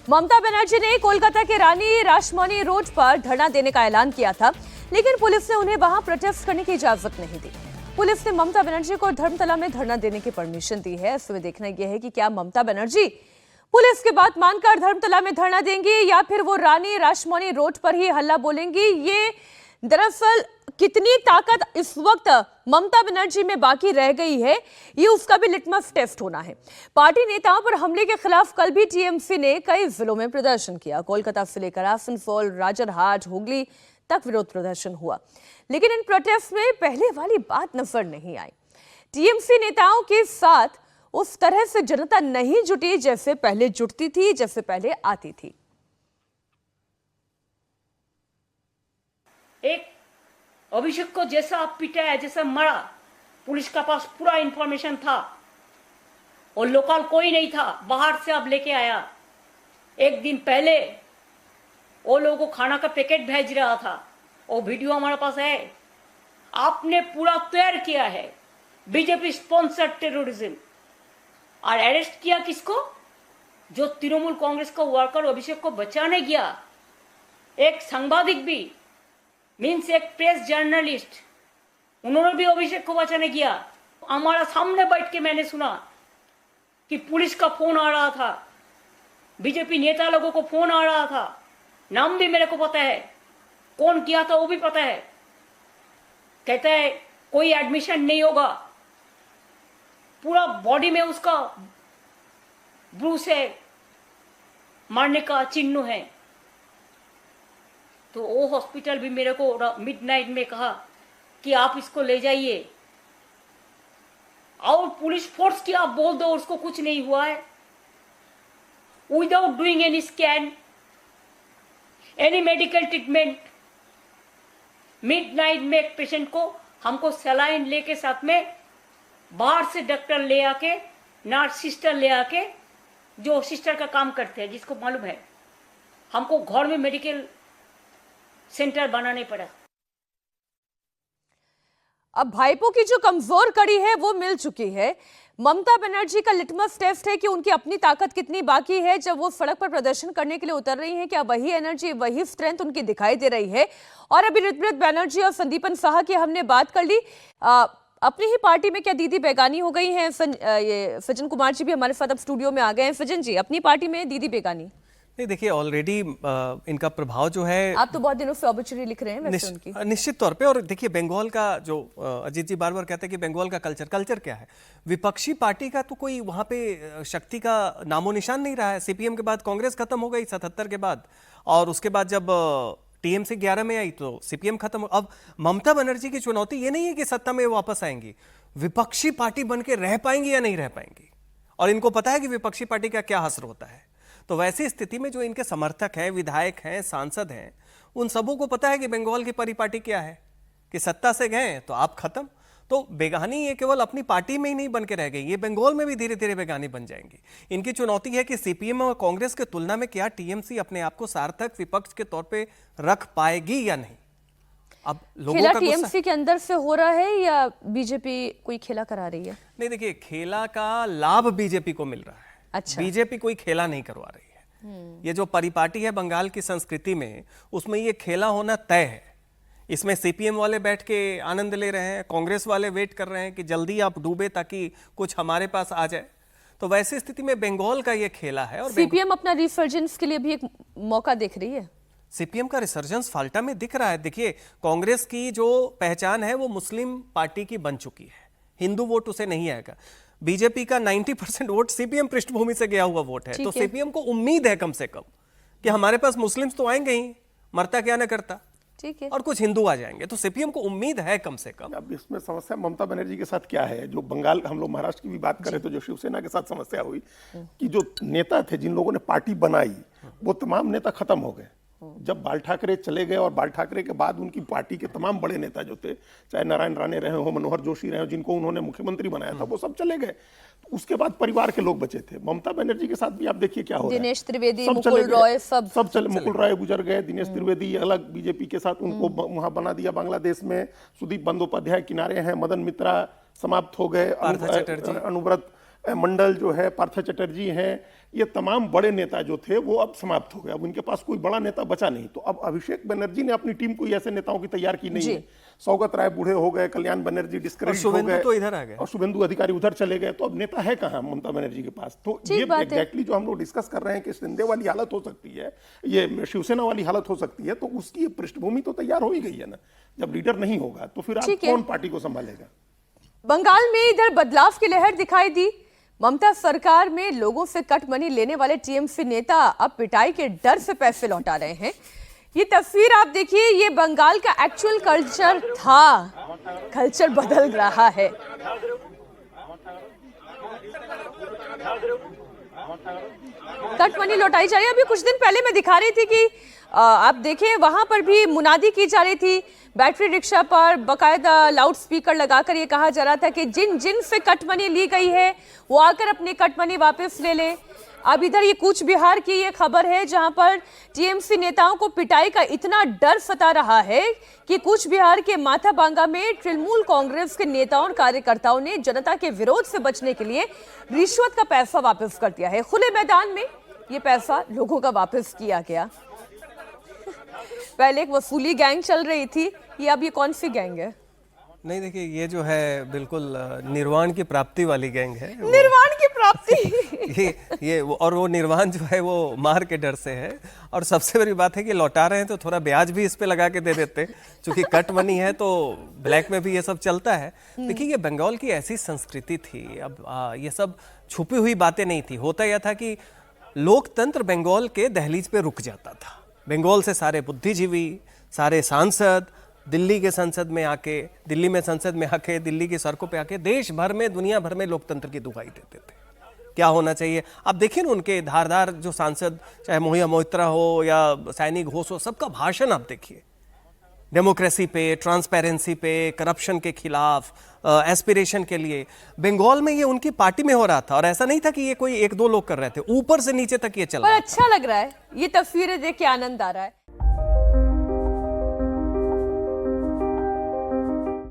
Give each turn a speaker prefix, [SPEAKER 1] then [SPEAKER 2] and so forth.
[SPEAKER 1] ममता बनर्जी ने कोलकाता के रानी रासमणी रोड पर धरना देने का ऐलान किया था, लेकिन पुलिस ने उन्हें वहां प्रोटेस्ट करने की इजाजत नहीं दी। पुलिस ने ममता बनर्जी को धर्मतला में धरना देने की परमिशन दी है। इसमें देखना यह है कि क्या ममता बनर्जी पुलिस की बात मानकर धर्मतला में धरना देंगी या फिर वो रानी रासमणी रोड पर ही हल्ला बोलेंगी। ये दरअसल कितनी ताकत इस वक्त ममता बनर्जी में बाकी रह गई है, ये उसका भी लिटमस टेस्ट होना है। पार्टी नेताओं पर हमले के खिलाफ कल भी टीएमसी ने कई जिलों में प्रदर्शन किया। कोलकाता से लेकर आसनसोल, राजरहाट, हुगली तक विरोध प्रदर्शन हुआ, लेकिन इन प्रोटेस्ट में पहले वाली बात नजर नहीं आई। टीएमसी नेताओं के साथ उस तरह से जनता नहीं जुटी जैसे पहले जुटती थी, जैसे पहले आती थी।
[SPEAKER 2] एक अभिषेक को जैसा आप पिटाया, जैसा मरा, पुलिस का पास पूरा इंफॉर्मेशन था और लोकल कोई नहीं था, बाहर से आप लेके आया। एक दिन पहले वो लोगों को खाना का पैकेट भेज रहा था, वो वीडियो हमारे पास है। आपने पूरा तैयार किया है बीजेपी स्पॉन्सर्ड टेररिज्म, और अरेस्ट किया किसको? जो तृणमूल कांग्रेस का वर्कर अभिषेक को बचाने गया। एक सांबादिक भी, मीन्स एक प्रेस जर्नलिस्ट, उन्होंने भी अभिषेक को बचाने गया। हमारा सामने बैठ के मैंने सुना कि पुलिस का फोन आ रहा था, बीजेपी नेता लोगों को फोन आ रहा था। नाम भी मेरे को पता है, कौन किया था वो भी पता है। कहता है कोई एडमिशन नहीं होगा, पूरा बॉडी में उसका ब्रूस है, मारने का चिन्ह है। तो वो हॉस्पिटल भी मेरे को मिडनाइट में कहा कि आप इसको ले जाइए, और पुलिस फोर्स की आप बोल दो उसको कुछ नहीं हुआ है। Without doing any scan, any medical treatment, midnight में एक पेशेंट को हमको सलाइन लेके साथ में बाहर से डॉक्टर ले आके, नर्स सिस्टर ले आके, जो सिस्टर का काम करते हैं, जिसको मालूम है, हमको घर में मेडिकल सेंटर बनाने पड़ा।
[SPEAKER 1] अब भाईपो की जो कमजोर कड़ी है वो मिल चुकी है। ममता बनर्जी का लिटमस टेस्ट है कि उनकी अपनी ताकत कितनी बाकी है। जब वो सड़क पर प्रदर्शन करने के लिए उतर रही हैं, क्या वही एनर्जी, वही स्ट्रेंथ उनकी दिखाई दे रही है? और अभी ऋतव्रत बनर्जी और संदीपन साहा की हमने बात कर ली। अपनी ही पार्टी में क्या दीदी बेगानी हो गई हैं? ये सज्जन कुमार जी भी हमारे साथ अब स्टूडियो में आ गए हैं। सज्जन जी, अपनी पार्टी में दीदी बेगानी?
[SPEAKER 3] नहीं, देखिए ऑलरेडी इनका प्रभाव जो है,
[SPEAKER 1] आप तो बहुत दिनों से ऑब्चुरी लिख रहे हैं वैसे उनकी।
[SPEAKER 3] निश्चित तौर पे। और देखिए बंगाल का जो अजीत जी बार बार कहते हैं कि बंगाल का कल्चर क्या है, विपक्षी पार्टी का तो कोई वहां पे शक्ति का नामो निशान नहीं रहा है। सीपीएम के बाद कांग्रेस खत्म हो गई 77 के बाद, और उसके बाद जब टीएमसी 11 में आई तो सीपीएम खत्म। अब ममता बनर्जी की चुनौती ये नहीं है कि सत्ता में वापस आएंगी, विपक्षी पार्टी बन के रह पाएंगी या नहीं रह पाएंगी। और इनको पता है कि विपक्षी पार्टी का क्या असर होता है। तो वैसी स्थिति में जो इनके समर्थक हैं, विधायक हैं, सांसद हैं, उन सबों को पता है कि बंगाल की परिपाटी क्या है, कि सत्ता से गए तो आप खत्म। तो बेगानी ये केवल अपनी पार्टी में ही नहीं बन के रह गई, ये बंगाल में भी धीरे धीरे बेगानी बन जाएंगी। इनकी चुनौती है कि सीपीएम और कांग्रेस की तुलना में क्या टीएमसी अपने आप को सार्थक विपक्ष के तौर पर रख पाएगी या नहीं। अब लोगों का
[SPEAKER 1] टीएमसी के अंदर से हो रहा है या बीजेपी कोई खेला करा रही है?
[SPEAKER 3] नहीं, देखिए खेला का लाभ बीजेपी को मिल रहा है।
[SPEAKER 1] अच्छा।
[SPEAKER 3] बीजेपी कोई खेला नहीं करवा रही है। ये जो परिपाटी है बंगाल की संस्कृति में, उसमें ये खेला होना तय है। इसमें सीपीएम वाले बैठ के आनंद ले रहे हैं, कांग्रेस वाले वेट कर रहे हैं कि जल्दी आप डूबे ताकि कुछ हमारे पास आ जाए। तो वैसी स्थिति में बंगाल का ये खेला है। और
[SPEAKER 1] सीपीएम अपना रिसर्जेंस के लिए भी एक मौका देख रही है।
[SPEAKER 3] सीपीएम का रिसर्जेंस फाल्टा में दिख रहा है। देखिए कांग्रेस की जो पहचान है वो मुस्लिम पार्टी की बन चुकी है, हिंदू वोट उसे नहीं आएगा। बीजेपी का 90% वोट सीपीएम पृष्ठभूमि से गया हुआ वोट है। तो सीपीएम को उम्मीद है कम से कम कि हमारे पास मुस्लिम्स तो आएंगे ही, मरता क्या ना करता,
[SPEAKER 1] ठीक है, और
[SPEAKER 3] कुछ हिंदू आ जाएंगे। तो सीपीएम को उम्मीद है कम से कम।
[SPEAKER 4] अब इसमें समस्या ममता बनर्जी के साथ क्या है, जो बंगाल, हम लोग महाराष्ट्र की भी बात करें तो जो शिवसेना के साथ समस्या हुई कि जो नेता थे, जिन लोगों ने पार्टी बनाई, वो तमाम नेता खत्म हो गए। जब बाल ठाकरे चले गए और बाल ठाकरे के बाद उनकी पार्टी के तमाम बड़े नेता जो थे, चाहे नारायण राणे रहे हो, मनोहर जोशी रहे हो, जिनको उन्होंने मुख्यमंत्री बनाया था, वो सब चले गए। उसके बाद परिवार के लोग बचे थे। ममता बनर्जी के साथ भी आप देखिए क्या हो रहा है।
[SPEAKER 1] दिनेश त्रिवेदी, मुकुल रॉय, सब चले।
[SPEAKER 4] मुकुल रॉय गुजर गए, दिनेश त्रिवेदी अलग बीजेपी के साथ, उनको वहां बना दिया बांग्लादेश में। सुदीप बंदोपाध्याय किनारे हैं, मदन मित्रा समाप्त हो गए, अनुव्रत मंडल जो है, पार्थ चटर्जी हैं, ये तमाम बड़े नेता जो थे वो अब समाप्त हो गए, अब उनके पास कोई बड़ा नेता बचा नहीं। तो अब अभिषेक बनर्जी ने अपनी टीम कोई ऐसे नेताओं की तैयार की नहीं है। सौगत राय बूढ़े हो गए, कल्याण बनर्जी डिस्करेज हो गए,
[SPEAKER 3] तो इधर आ गए,
[SPEAKER 4] और शुभेंदु अधिकारी उधर चले गए। तो अब नेता है कहाँ ममता बनर्जी के पास? तो ये एग्जैक्टली जो हम लोग डिस्कस कर रहे हैं कि शिंदे वाली हालत हो सकती है, ये शिवसेना वाली हालत हो सकती है, तो उसकी पृष्ठभूमि तो तैयार हो ही गई है ना। जब लीडर नहीं होगा तो फिर आप कौन पार्टी को संभालेगा?
[SPEAKER 1] बंगाल में इधर बदलाव की लहर दिखाई दी। ममता सरकार में लोगों से कट मनी लेने वाले टीएमसी नेता अब पिटाई के डर से पैसे लौटा रहे हैं। ये तस्वीर आप देखिए, ये बंगाल का एक्चुअल कल्चर था, कल्चर बदल रहा है। कट मनी लौटाई जा रही है। अभी कुछ दिन पहले मैं दिखा रही थी कि आप देखें वहां पर भी मुनादी की जा रही थी, बैटरी रिक्शा पर बकायदा लाउड स्पीकर लगाकर ये कहा जा रहा था कि जिन जिन से कट मनी ली गई है वो आकर अपनी कट मनी वापस ले ले। अब इधर ये कूच बिहार की ये खबर है जहां पर टीएमसी नेताओं को पिटाई का इतना डर सता रहा है कि कूच बिहार के माथाबांगा में तृणमूल कांग्रेस के नेताओं और कार्यकर्ताओं ने जनता के विरोध से बचने के लिए रिश्वत का पैसा वापस कर दिया है। खुले मैदान में ये पैसा लोगों का वापस किया गया। पहले एक वसूली गैंग चल रही थी, ये अब ये कौन सी गैंग है?
[SPEAKER 3] नहीं देखिए, ये जो है बिल्कुल निर्वाण की प्राप्ति वाली गैंग है।
[SPEAKER 1] निर्वाण की प्राप्ति
[SPEAKER 3] और वो निर्वाण जो है वो मार के डर से है। और सबसे बड़ी बात है कि लौटा रहे हैं तो थोड़ा ब्याज भी इस पे लगा के दे देते, क्योंकि कट मनी है तो ब्लैक में भी ये सब चलता है। देखिए, ये बंगाल की ऐसी संस्कृति थी, अब ये सब छुपी हुई बातें नहीं थी। होता यह था कि लोकतंत्र बंगाल के दहलीज पे रुक जाता था। बंगाल से सारे बुद्धिजीवी, सारे सांसद दिल्ली के संसद में आके, दिल्ली में संसद में आके, दिल्ली की सड़कों पे आके देश भर में, दुनिया भर में लोकतंत्र की दुहाई देते थे क्या होना चाहिए। आप देखिए ना, उनके धारदार जो सांसद, चाहे मोहिया मोइत्रा हो या सैनी घोष हो, सबका भाषण आप देखिए, डेमोक्रेसी पे, ट्रांसपेरेंसी पे, करप्शन के खिलाफ, एस्पिरेशन के लिए। बंगाल में ये उनकी पार्टी में हो रहा था, और ऐसा नहीं था कि ये कोई एक दो लोग कर रहे थे, ऊपर से नीचे तक ये चल रहा था।
[SPEAKER 1] अच्छा लग रहा है, ये तस्वीरें देख के आनंद आ रहा है।